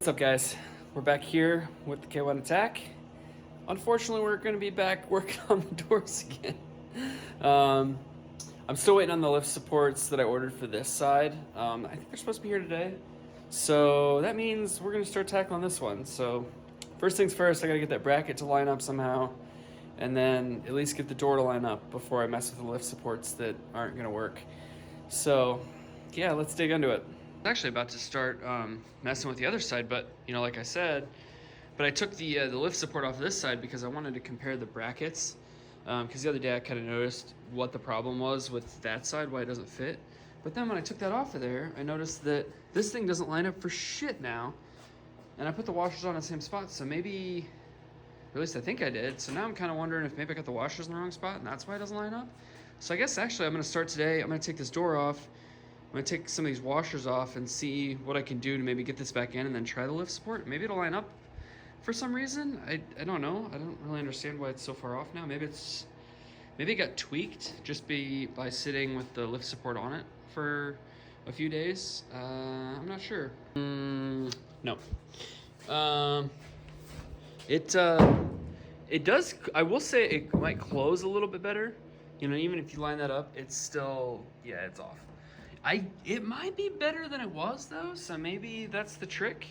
What's up, guys? We're back here with the K1 Attack. Unfortunately, we're going to be back working on the doors again. I'm still waiting on the lift supports that I ordered for this side. I think they're supposed to be here today. So that means we're going to start tackling this one. So first things first, I got to get that bracket to line up somehow, and then at least get the door to line up before I mess with the lift supports that aren't going to work. So yeah, let's dig into it. I was actually about to start messing with the other side, but like I said, but I took the lift support off this side because I wanted to compare the brackets. Because the other day I kind of noticed what the problem was with that side, why it doesn't fit. But then when I took that off of there, I noticed that this thing doesn't line up for shit now. And I put the washers on the same spot, so maybe, or at least I think I did. So now I'm kind of wondering if maybe I got the washers in the wrong spot and that's why it doesn't line up. So I guess actually I'm going to start today. I'm going to take this door off. I'm going to take some of these washers off and see what I can do to maybe get this back in and then try the lift support. Maybe it'll line up for some reason. I don't know. I don't really understand why it's so far off now. Maybe it got tweaked just by sitting with the lift support on it for a few days. I'm not sure. No. It does, I will say it might close a little bit better. Even if you line that up, it's still, yeah, it's off. It might be better than it was though, so maybe that's the trick.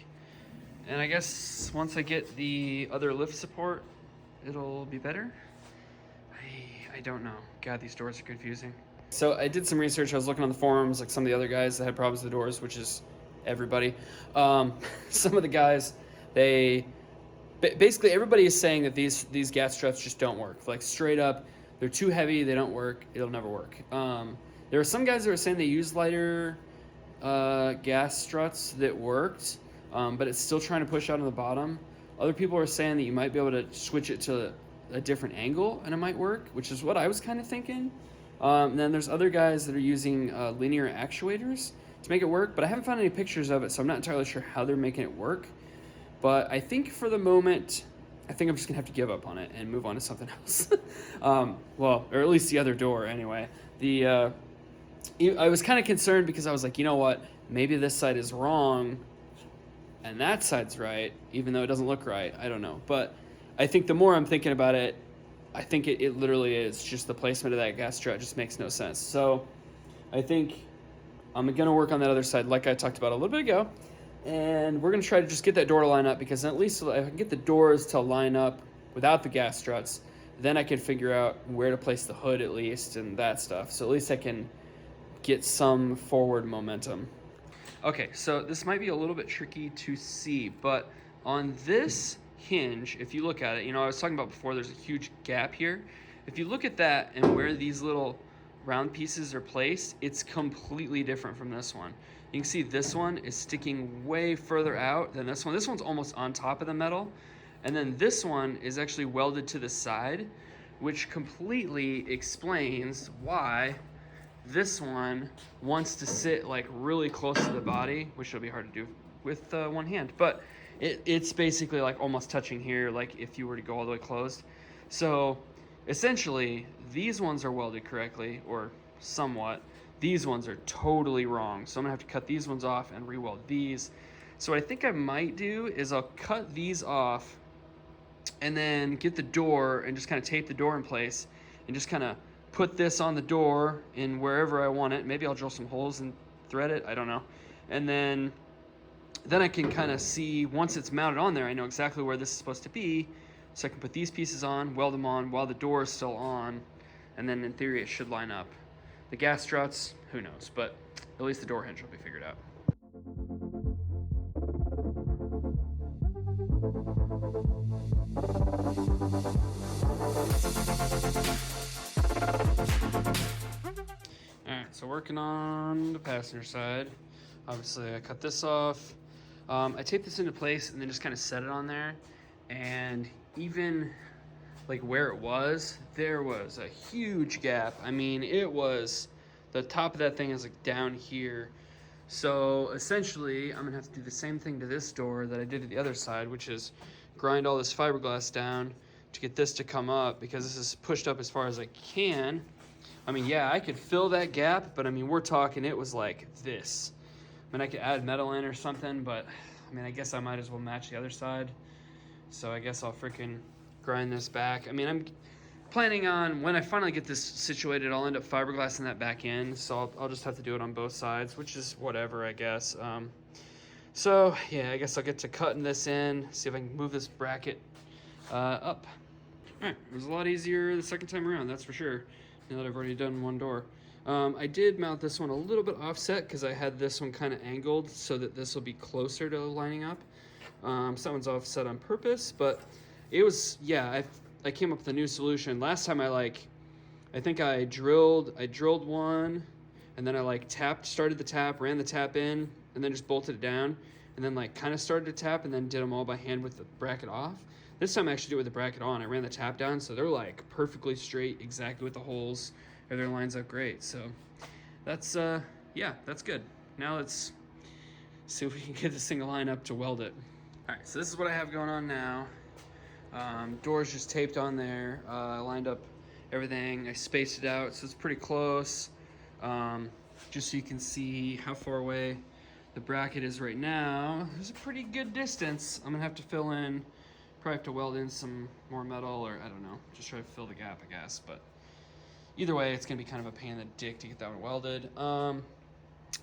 And I guess once I get the other lift support, it'll be better. I don't know. God, these doors are confusing. So I did some research. I was looking on the forums, like some of the other guys that had problems with the doors, which is everybody. Some of the guys, basically everybody is saying that these gas struts just don't work. Like straight up, they're too heavy, they don't work, it'll never work. There were some guys that were saying they used lighter gas struts that worked, but it's still trying to push out on the bottom. Other people are saying that you might be able to switch it to a different angle and it might work, which is what I was kind of thinking. And then there's other guys that are using linear actuators to make it work, but I haven't found any pictures of it, so I'm not entirely sure how they're making it work. But I think for the moment, I think I'm just gonna have to give up on it and move on to something else. Well, or at least the other door anyway. I was kind of concerned because I was like, you know what, maybe this side is wrong and that side's right, even though it doesn't look right. I don't know. But I think the more I'm thinking about it, I think it literally is just the placement of that gas strut just makes no sense. So I think I'm going to work on that other side like I talked about a little bit ago. And we're going to try to just get that door to line up, because at least if I can get the doors to line up without the gas struts, then I can figure out where to place the hood at least and that stuff. So at least I can get some forward momentum. Okay, so this might be a little bit tricky to see, but on this hinge, if you look at it, I was talking about before, there's a huge gap here. If you look at that and where these little round pieces are placed, it's completely different from this one. You can see this one is sticking way further out than this one. This one's almost on top of the metal. And then this one is actually welded to the side, which completely explains why this one wants to sit like really close to the body, which will be hard to do with one hand. But it's basically like almost touching here, like if you were to go all the way closed. So essentially, these ones are welded correctly, or somewhat. These ones are totally wrong. So I'm gonna have to cut these ones off and re-weld these. So what I think I might do is I'll cut these off and then get the door and just kind of tape the door in place and just kind of put this on the door in wherever I want it. Maybe I'll drill some holes and thread it, I don't know. And then I can kind of see, once it's mounted on there, I know exactly where this is supposed to be. So I can put these pieces on, weld them on while the door is still on, and then in theory it should line up. The gas struts, who knows, but at least the door hinge will be figured out. Alright, so working on the passenger side. Obviously I cut this off. I taped this into place and then just kind of set it on there. And even like where it was, there was a huge gap. I mean, it was, the top of that thing is like down here. So essentially, I'm gonna have to do the same thing to this door that I did to the other side, which is grind all this fiberglass down to get this to come up, because this is pushed up as far as I can. I mean, yeah, I could fill that gap, but I mean, we're talking, it was like this. I mean, I could add metal in or something, but I mean, I guess I might as well match the other side. So I guess I'll freaking grind this back. I mean, I'm planning on, when I finally get this situated, I'll end up fiberglassing that back in. So I'll just have to do it on both sides, which is whatever, I guess. So yeah, I guess I'll get to cutting this in, see if I can move this bracket up. All right, it was a lot easier the second time around, that's for sure, now that I've already done one door. I did mount this one a little bit offset because I had this one kind of angled so that this will be closer to lining up. So that one's offset on purpose, but it was, yeah, I came up with a new solution. Last time I think I drilled one, and then I started the tap, ran the tap in, and then just bolted it down, and then kind of started to tap, and then did them all by hand with the bracket off. This time I actually did it with the bracket on. I ran the tap down, so they're perfectly straight, exactly with the holes. Everything lines up great. So that's yeah, that's good. Now let's see if we can get this thing to line up to weld it. All right, so this is what I have going on now. Doors just taped on there. I lined up everything. I spaced it out, so it's pretty close. Just so you can see how far away the bracket is right now. There's a pretty good distance. I'm gonna have to fill in, probably have to weld in some more metal, or I don't know, just try to fill the gap, I guess. But either way, it's gonna be kind of a pain in the dick to get that one welded.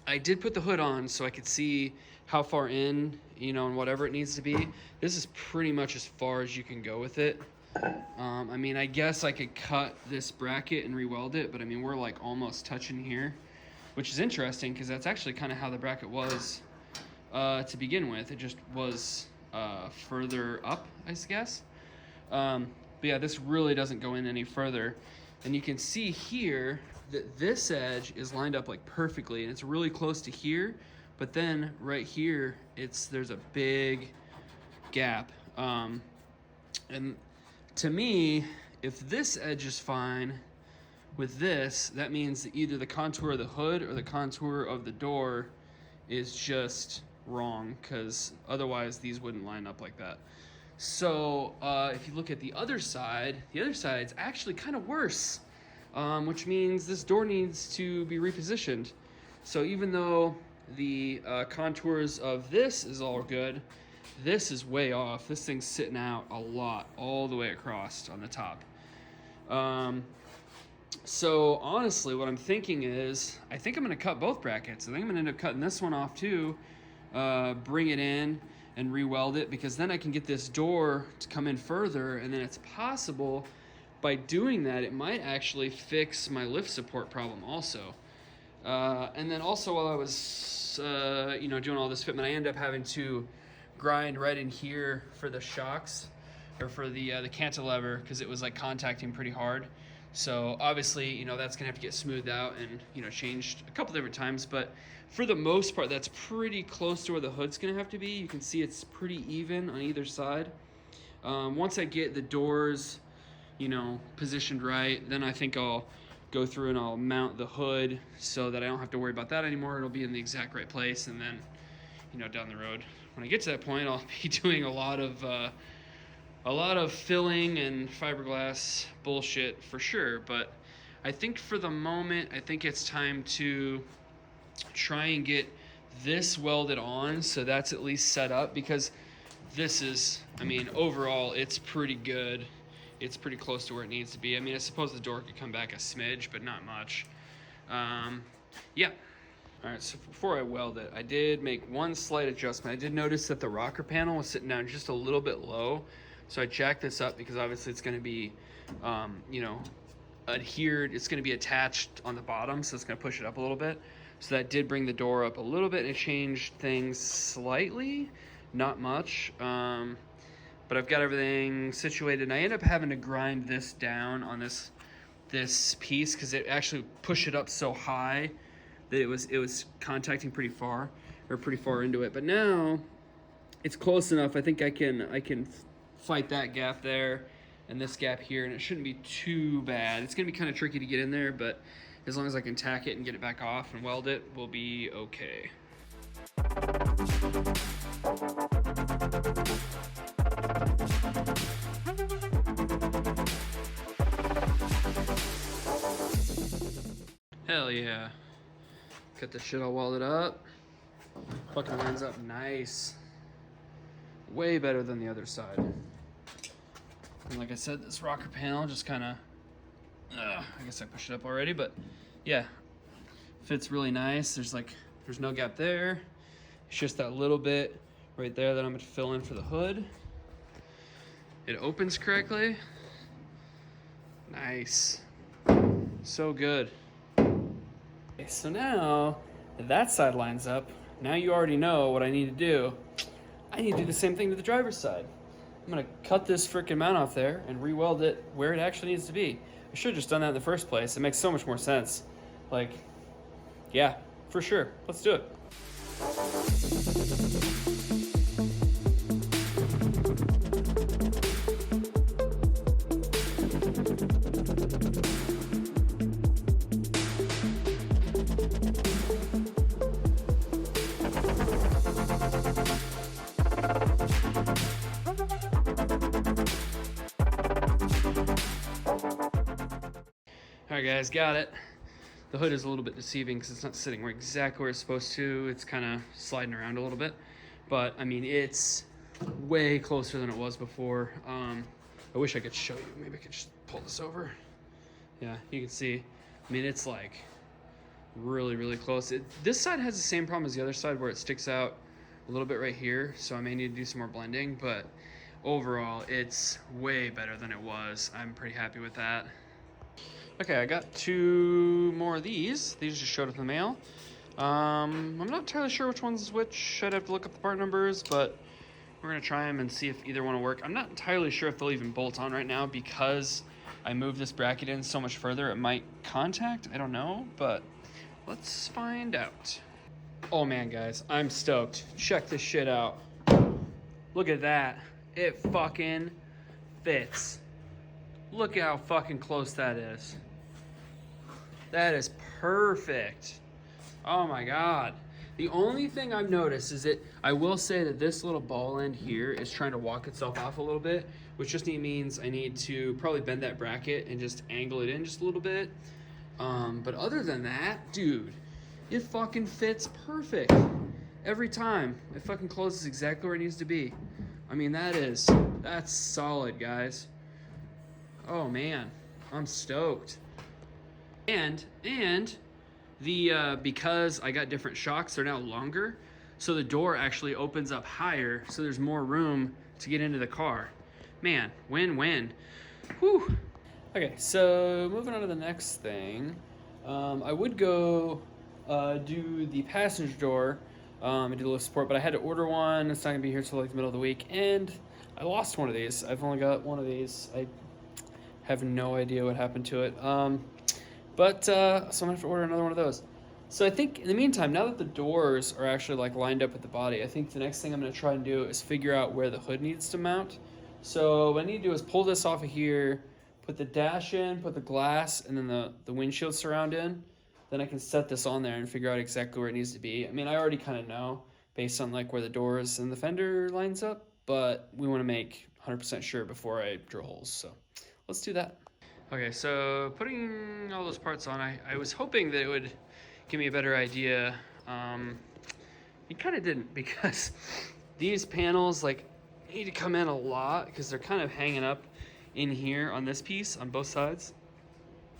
I did put the hood on so I could see how far in, and whatever it needs to be. This is pretty much as far as you can go with it. I mean, I guess I could cut this bracket and re-weld it, but I mean, we're almost touching here, which is interesting because that's actually kind of how the bracket was to begin with. It just was further up, I guess. But yeah, this really doesn't go in any further. And you can see here that this edge is lined up perfectly, and it's really close to here, but then right here, there's a big gap. And to me, if this edge is fine with this, that means that either the contour of the hood or the contour of the door is just wrong, because otherwise these wouldn't line up like that. So if you look at the other side's actually kind of worse, which means this door needs to be repositioned. So even though the contours of this is all good, this is way off. This thing's sitting out a lot, all the way across on the top. So honestly, what I'm thinking is, I think I'm gonna cut both brackets. I think I'm gonna end up cutting this one off too, bring it in and re-weld it, because then I can get this door to come in further, and then it's possible by doing that it might actually fix my lift support problem also. And then also, while I was doing all this fitment, I ended up having to grind right in here for the shocks, or for the cantilever, because it was contacting pretty hard. So obviously, that's gonna have to get smoothed out and changed a couple different times, but for the most part, that's pretty close to where the hood's gonna have to be. You can see it's pretty even on either side. Once I get the doors, positioned right, then I think I'll go through and I'll mount the hood so that I don't have to worry about that anymore. It'll be in the exact right place, and then, down the road, when I get to that point, I'll be doing a lot of filling and fiberglass bullshit for sure. But I think for the moment, I think it's time to try and get this welded on, so that's at least set up, because this is, I mean, overall, it's pretty good. It's pretty close to where it needs to be. I mean, I suppose the door could come back a smidge, but not much. Yeah. All right, so before I weld it, I did make one slight adjustment. I did notice that the rocker panel was sitting down just a little bit low. So I jacked this up, because obviously it's going to be, adhered. It's going to be attached on the bottom, so it's going to push it up a little bit. So that did bring the door up a little bit, and it changed things slightly, not much. But I've got everything situated, and I ended up having to grind this down on this piece, because it actually pushed it up so high that it was contacting pretty far into it. But now it's close enough. I think I can fight that gap there and this gap here, and it shouldn't be too bad. It's gonna be kind of tricky to get in there, but as long as I can tack it and get it back off and weld it, we'll be okay. Hell yeah. Got this shit all welded up. Fucking lines up nice. Way better than the other side. And like I said, this rocker panel just kind of, I guess I pushed it up already, but yeah, fits really nice. There's no gap there. It's just that little bit right there that I'm gonna fill in for the hood. It opens correctly. Nice. So good. Okay, so now that side lines up. Now you already know what I need to do. I need to do the same thing to the driver's side. I'm gonna cut this freaking mount off there and re-weld it where it actually needs to be. I should have just done that in the first place. It makes so much more sense. Like, yeah, for sure. Let's do it. All right, guys, got it. The hood is a little bit deceiving because it's not sitting exactly where it's supposed to. It's kind of sliding around a little bit, but I mean, it's way closer than it was before. I wish I could show you. Maybe I could just pull this over. Yeah, you can see. I mean, it's like really, really close. This side has the same problem as the other side where it sticks out a little bit right here, so I may need to do some more blending, but overall, it's way better than it was. I'm pretty happy with that. Okay, I got 2 more of these. These just showed up in the mail. I'm not entirely sure which one's which. I'd have to look up the part numbers, but we're gonna try them and see if either one will work. I'm not entirely sure if they'll even bolt on right now because I moved this bracket in so much further. It might contact, I don't know, but let's find out. Oh man, guys, I'm stoked. Check this shit out. Look at that. It fucking fits. Look at how fucking close that is. That is perfect. Oh my God. The only thing I've noticed is that I will say that this little ball end here is trying to walk itself off a little bit, which just means I need to probably bend that bracket and just angle it in just a little bit. But other than that, dude, it fucking fits perfect. Every time. It fucking closes exactly where it needs to be. I mean, that's solid, guys. Oh man, I'm stoked. And the because I got different shocks, they're now longer, so the door actually opens up higher, so there's more room to get into the car. Man, win-win. Whew. Okay, so moving on to the next thing, I would go do the passenger door and do the lift support, but I had to order one. It's not gonna be here till like the middle of the week, and I lost one of these. I've only got one of these. I have no idea what happened to it. So I'm gonna have to order another one of those. So I think in the meantime, now that the doors are actually like lined up with the body, I think the next thing I'm gonna try and do is figure out where the hood needs to mount. So what I need to do is pull this off of here, put the dash in, put the glass, and then the windshield surround in. Then I can set this on there and figure out exactly where it needs to be. I mean, I already kind of know based on like where the doors and the fender lines up, but we want to make 100% sure before I drill holes. So let's do that. Okay, so putting all those parts on, I was hoping that it would give me a better idea. It kind of didn't, because these panels like need to come in a lot because they're kind of hanging up in here on this piece on both sides.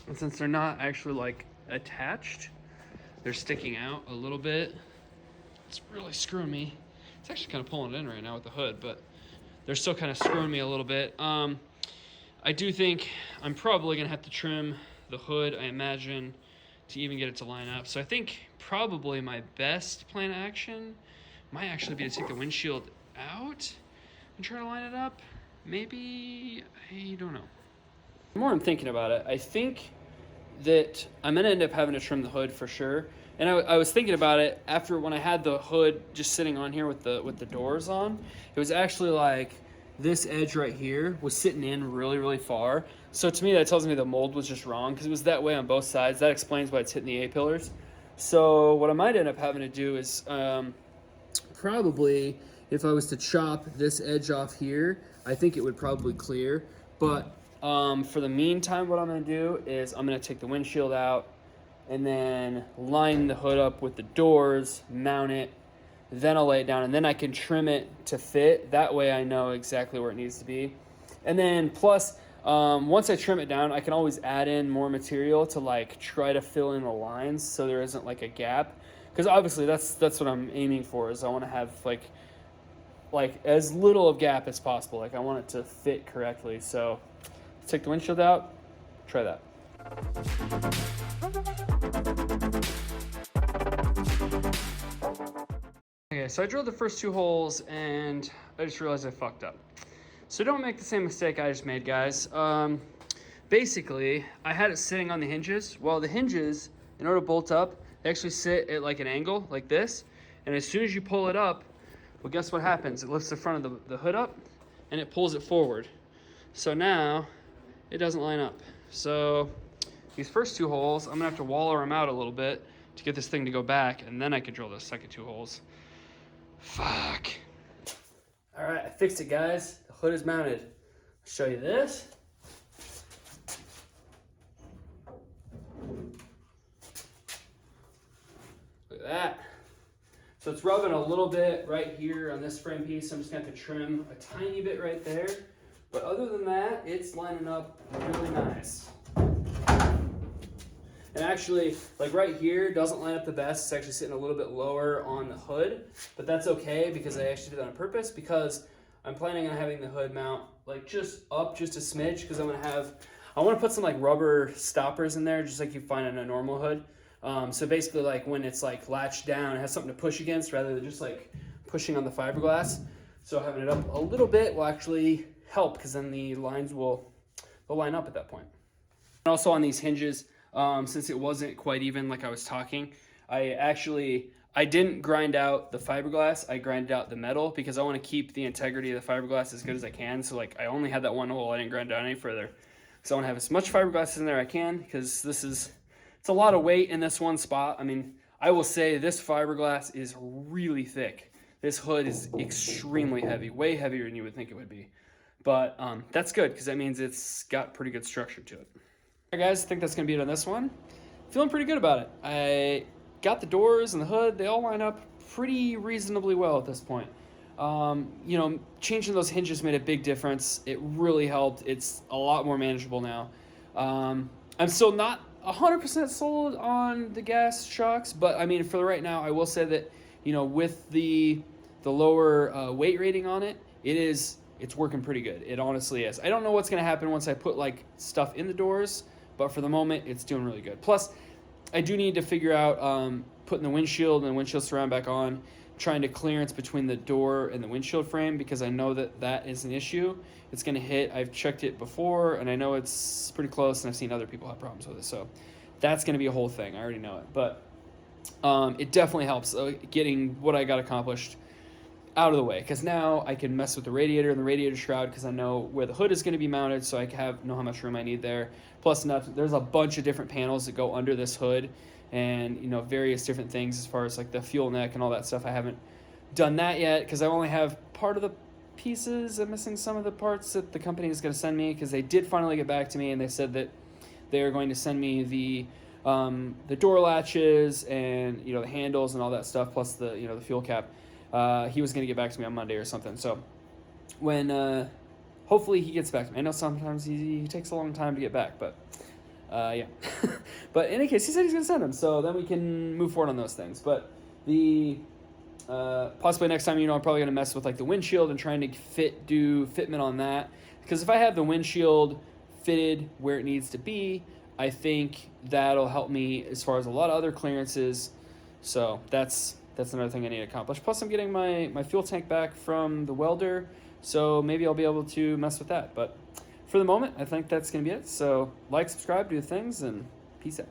And since they're not actually like attached, they're sticking out a little bit. It's really screwing me. It's actually kind of pulling it in right now with the hood, but they're still kind of screwing me a little bit. I do think I'm probably gonna have to trim the hood, I imagine, to even get it to line up. So I think probably my best plan of action might actually be to take the windshield out and try to line it up. Maybe, I don't know. The more I'm thinking about it, I think that I'm gonna end up having to trim the hood for sure. And I was thinking about it after when I had the hood just sitting on here with the doors on. It was actually like this edge right here was sitting in really, really far. So to me, that tells me the mold was just wrong because it was that way on both sides. That explains why it's hitting the A-pillars. So what I might end up having to do is probably, if I was to chop this edge off here, I think it would probably clear. But for the meantime, what I'm gonna do is I'm gonna take the windshield out and then line the hood up with the doors, mount it, then I'll lay it down, and then I can trim it to fit. That way I know exactly where it needs to be. And then plus, once I trim it down, I can always add in more material to like try to fill in the lines so there isn't like a gap. Because obviously that's what I'm aiming for, is I want to have like as little of gap as possible. Like I want it to fit correctly. So let's take the windshield out, try that. Okay, so I drilled the first 2 holes and I just realized I fucked up. So don't make the same mistake I just made, guys. Basically, I had it sitting on the hinges. Well, the hinges, in order to bolt up, they actually sit at like an angle like this. And as soon as you pull it up, well, guess what happens? It lifts the front of the hood up and it pulls it forward. So now it doesn't line up. So these first 2 holes, I'm gonna have to waller them out a little bit to get this thing to go back, and then I can drill the second 2 holes. Fuck. All right, I fixed it, guys. The hood is mounted. I'll show you this. Look at that. So it's rubbing a little bit right here on this frame piece. I'm just gonna have to trim a tiny bit right there. But other than that, it's lining up really nice. And actually, like right here, doesn't line up the best. It's actually sitting a little bit lower on the hood, but that's okay because I actually did that on purpose, because I'm planning on having the hood mount like just up just a smidge, because I want to put some like rubber stoppers in there, just like you find in a normal hood. So basically, like when it's like latched down, it has something to push against rather than just like pushing on the fiberglass. So having it up a little bit will actually help, because then the lines will line up at that point. And also on these hinges, since it wasn't quite even like I was talking, I didn't grind out the fiberglass. I grinded out the metal because I want to keep the integrity of the fiberglass as good as I can. So like I only had that 1 hole. I didn't grind it out any further. So I want to have as much fiberglass in there I can, because it's a lot of weight in this one spot. I mean, I will say this fiberglass is really thick. This hood is extremely heavy, way heavier than you would think it would be. But that's good, because that means it's got pretty good structure to it. All right, guys, I think that's gonna be it on this one. Feeling pretty good about it. I got the doors and the hood, they all line up pretty reasonably well at this point. You know, changing those hinges made a big difference. It really helped. It's a lot more manageable now. I'm still not 100% sold on the gas shocks, but I mean, for right now, I will say that, you know, with the lower weight rating on it, it's working pretty good. It honestly is. I don't know what's gonna happen once I put like stuff in the doors, but for the moment, it's doing really good. Plus, I do need to figure out putting the windshield and the windshield surround back on, trying to clearance between the door and the windshield frame, because I know that is an issue. It's gonna hit. I've checked it before, and I know it's pretty close, and I've seen other people have problems with it. So that's gonna be a whole thing. I already know it, but it definitely helps getting what I got accomplished out of the way, because now I can mess with the radiator and the radiator shroud, because I know where the hood is going to be mounted, so I know how much room I need there. Plus, there's a bunch of different panels that go under this hood, and you know, various different things as far as like the fuel neck and all that stuff. I haven't done that yet because I only have part of the pieces. I'm missing some of the parts that the company is going to send me, because they did finally get back to me and they said that they are going to send me the door latches and, you know, the handles and all that stuff, plus the, you know, the fuel cap. He was going to get back to me on Monday or something. So when hopefully he gets back to me. I know sometimes he takes a long time to get back, but yeah. But in any case, he said he's going to send them, so then we can move forward on those things. But the possibly next time, you know, I'm probably going to mess with like the windshield and trying to do fitment on that, because if I have the windshield fitted where it needs to be, I think that'll help me as far as a lot of other clearances. So that's another thing I need to accomplish. Plus, I'm getting my fuel tank back from the welder, so maybe I'll be able to mess with that. But for the moment, I think that's going to be it. So like, subscribe, do the things, and peace out.